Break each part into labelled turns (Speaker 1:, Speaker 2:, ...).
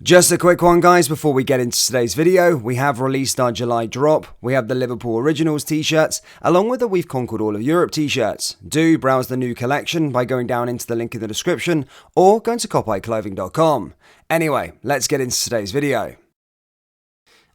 Speaker 1: Just a quick one, guys, before we get into today's video. We have released our July drop. We have the Liverpool Originals t-shirts, along with the We've Conquered All of Europe t-shirts. Do browse the new collection by going down into the link in the description or going to copyclothing.com. Anyway, let's get into today's video.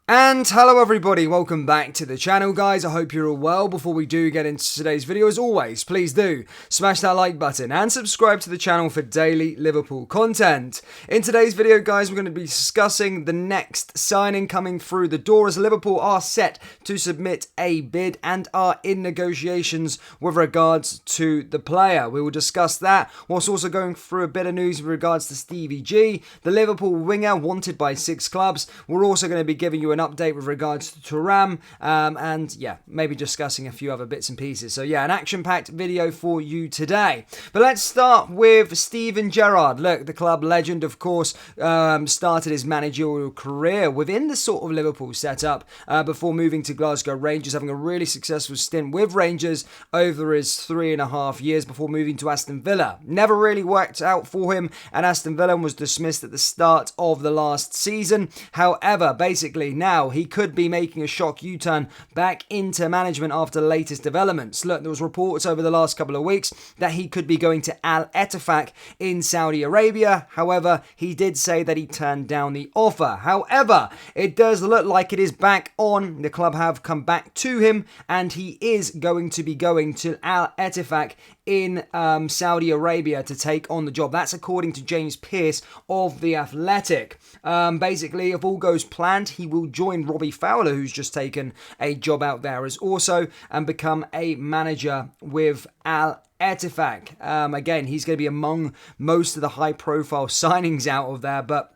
Speaker 1: And hello everybody, welcome back to the channel, guys. I hope you're all well. Before we do get into today's video, as always, please do smash that like button and subscribe to the channel for daily Liverpool content. In today's video, guys, we're going to be discussing the next signing coming through the door, as Liverpool are set to submit a bid and are in negotiations with regards to the player. We will discuss that, whilst also going through a bit of news with regards to Stevie G, the Liverpool winger wanted by 6 clubs. We're also going to be giving you an update with regards to Thuram, and yeah, maybe discussing a few other bits and pieces. So yeah, an action-packed video for you today. But let's start with Steven Gerrard. Look, the club legend, of course, started his managerial career within the sort of Liverpool setup before moving to Glasgow Rangers, having a really successful stint with Rangers over his 3.5 years before moving to Aston Villa. Never really worked out for him, and Aston Villa was dismissed at the start of the last season. However, basically now he could be making a shock U-turn back into management after the latest developments. Look, there was reports over the last couple of weeks that he could be going to Al Ettifaq in Saudi Arabia. However, he did say that he turned down the offer. However, it does look like it is back on. The club have come back to him, and he is going to be going to Al Ettifaq in Saudi Arabia to take on the job. That's according to James Pearce of The Athletic. Basically, if all goes planned, he will join Robbie Fowler, who's just taken a job out there as also, and become a manager with Al Ettifaq. Again, he's going to be among most of the high-profile signings out of there, but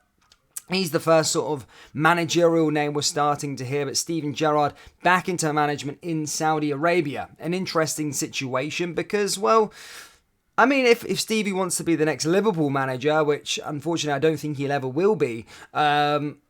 Speaker 1: he's the first sort of managerial name we're starting to hear. But Steven Gerrard back into management in Saudi Arabia. An interesting situation because, well, I mean, if Stevie wants to be the next Liverpool manager, which unfortunately I don't think he'll ever will be, going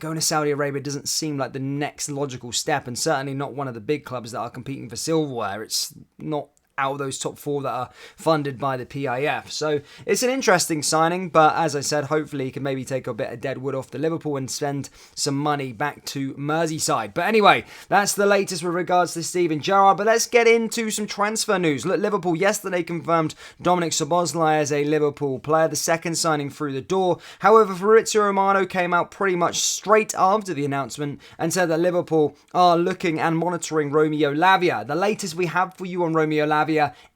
Speaker 1: to Saudi Arabia doesn't seem like the next logical step, and certainly not one of the big clubs that are competing for silverware. It's not out of those top 4 that are funded by the PIF. So it's an interesting signing, but as I said, hopefully he can maybe take a bit of dead wood off the Liverpool and send some money back to Merseyside. But anyway, that's the latest with regards to Steven Gerrard. But let's get into some transfer news. Look, Liverpool yesterday confirmed Dominic Szoboszlai as a Liverpool player, the second signing through the door. However, Fabrizio Romano came out pretty much straight after the announcement and said that Liverpool are looking and monitoring Romeo Lavia. The latest we have for you on Romeo Lavia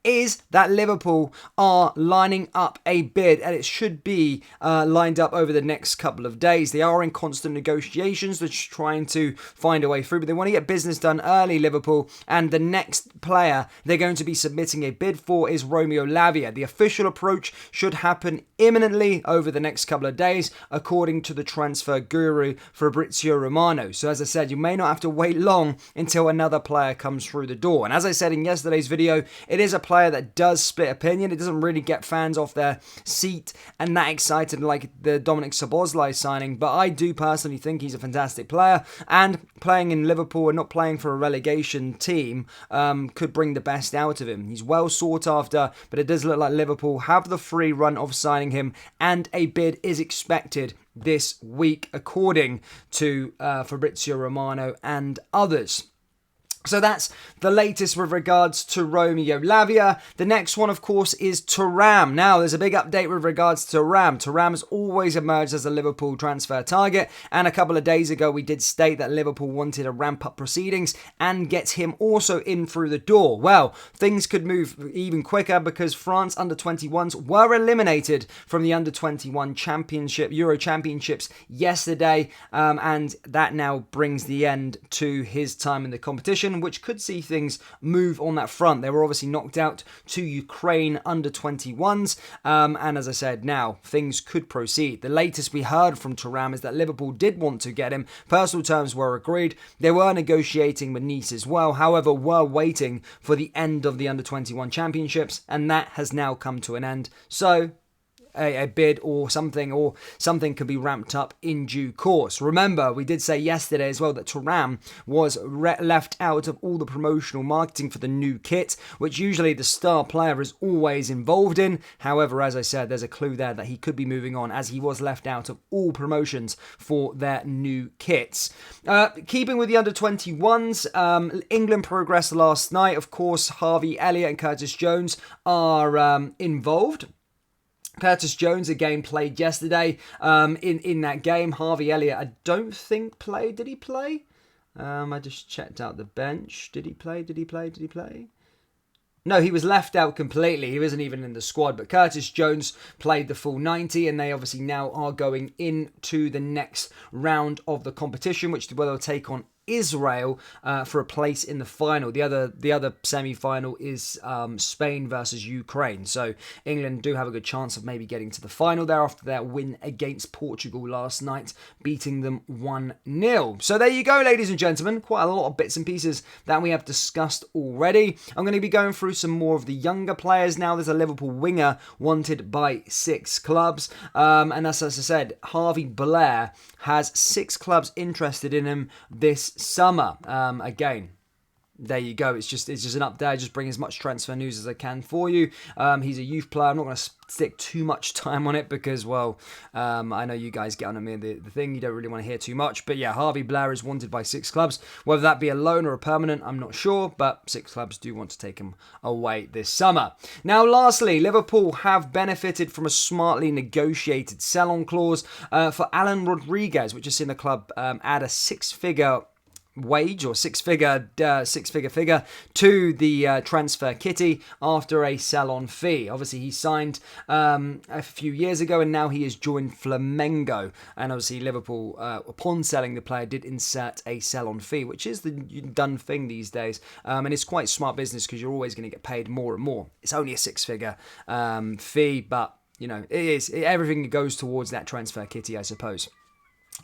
Speaker 1: is that Liverpool are lining up a bid, and it should be lined up over the next couple of days. They are in constant negotiations. They're just trying to find a way through, but they want to get business done early, Liverpool, and the next player they're going to be submitting a bid for is Romeo Lavia. The official approach should happen imminently over the next couple of days, according to the transfer guru Fabrizio Romano. So as I said, you may not have to wait long until another player comes through the door. And as I said in yesterday's video, it is a player that does split opinion. It doesn't really get fans off their seat and that excited like the Dominic Szoboszlai signing, but I do personally think he's a fantastic player, and playing in Liverpool and not playing for a relegation team could bring the best out of him. He's well sought after, but it does look like Liverpool have the free run of signing him, and a bid is expected this week, according to Fabrizio Romano and others. So that's the latest with regards to Romeo Lavia. The next one, of course, is Thuram. Now, there's a big update with regards to Thuram. Thuram has always emerged as a Liverpool transfer target, and a couple of days ago we did state that Liverpool wanted to ramp up proceedings and get him also in through the door. Well, things could move even quicker because France under-21s were eliminated from the under-21 championship, Euro Championships yesterday, and that now brings the end to his time in the competition, which could see things move on that front. They were obviously knocked out to Ukraine under-21s, and as I said, now things could proceed. The latest we heard from Thuram is that Liverpool did want to get him. Personal terms were agreed. They were negotiating with Nice as well, however, were waiting for the end of the under-21 championships, and that has now come to an end. So a bid or something could be ramped up in due course. Remember, we did say yesterday as well that Thuram was left out of all the promotional marketing for the new kit, which usually the star player is always involved in. However, as I said, there's a clue there that he could be moving on, as he was left out of all promotions for their new kits. Keeping with the under-21s, England progressed last night. Of course, Harvey Elliott and Curtis Jones are involved. Curtis Jones again played yesterday in that game. Harvey Elliott, I don't think played. Did he play? I just checked out the bench. Did he play? No, he was left out completely. He wasn't even in the squad. But Curtis Jones played the full 90, and they obviously now are going into the next round of the competition, which will take on Israel for a place in the final. The other semi-final is Spain versus Ukraine. So England do have a good chance of maybe getting to the final there after their win against Portugal last night, beating them 1-0. So there you go, ladies and gentlemen. Quite a lot of bits and pieces that we have discussed already. I'm going to be going through some more of the younger players now. There's a Liverpool winger wanted by 6 clubs. And as I said, Harvey Blair has 6 clubs interested in him this summer. Again, there you go. It's just an update. Just bring as much transfer news as I can for you. He's a youth player. I'm not going to stick too much time on it because, well, I know you guys get on me the thing. You don't really want to hear too much. But yeah, Harvey Blair is wanted by 6 clubs. Whether that be a loan or a permanent, I'm not sure. But 6 clubs do want to take him away this summer. Now, lastly, Liverpool have benefited from a smartly negotiated sell-on clause for Alan Rodriguez, which has seen the club add a 6-figure wage or six-figure figure to the transfer kitty after a sell-on fee. Obviously, he signed a few years ago, and now he has joined Flamengo. And obviously, Liverpool, upon selling the player, did insert a sell-on fee, which is the done thing these days. And it's quite smart business because you're always going to get paid more and more. It's only a 6-figure fee, but you know everything goes towards that transfer kitty, I suppose.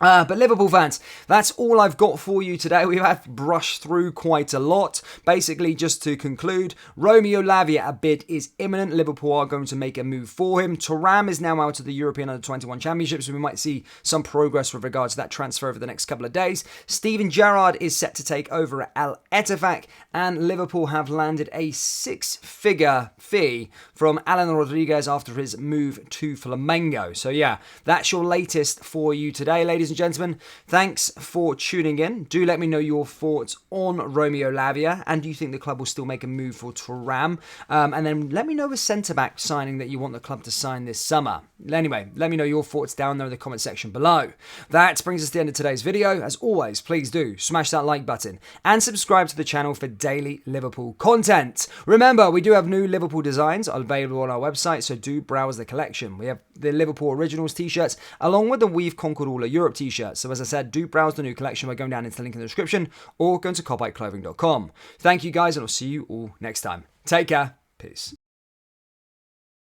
Speaker 1: But Liverpool fans, that's all I've got for you today. We have brushed through quite a lot. Basically, just to conclude, Romeo Lavia, a bid is imminent. Liverpool are going to make a move for him. Thuram is now out of the European Under-21 Championship, so we might see some progress with regards to that transfer over the next couple of days. Steven Gerrard is set to take over at Al Ettifaq, and Liverpool have landed a 6-figure fee from Alan Rodriguez after his move to Flamengo. So yeah, that's your latest for you today, ladies and gentlemen. Thanks for tuning in. Do let me know your thoughts on Romeo Lavia, and do you think the club will still make a move for Thuram? And then let me know the centre-back signing that you want the club to sign this summer. Anyway, let me know your thoughts down there in the comment section below. That brings us to the end of today's video. As always, please do smash that like button and subscribe to the channel for daily Liverpool content. Remember, we do have new Liverpool designs available on our website, so do browse the collection. We have the Liverpool Originals t-shirts along with the We've Conquered All of Europe t-shirts. So as I said, do browse the new collection by going down into the link in the description or going to copyclothing.com. Thank you guys, and I'll see you all next time. Take care. Peace.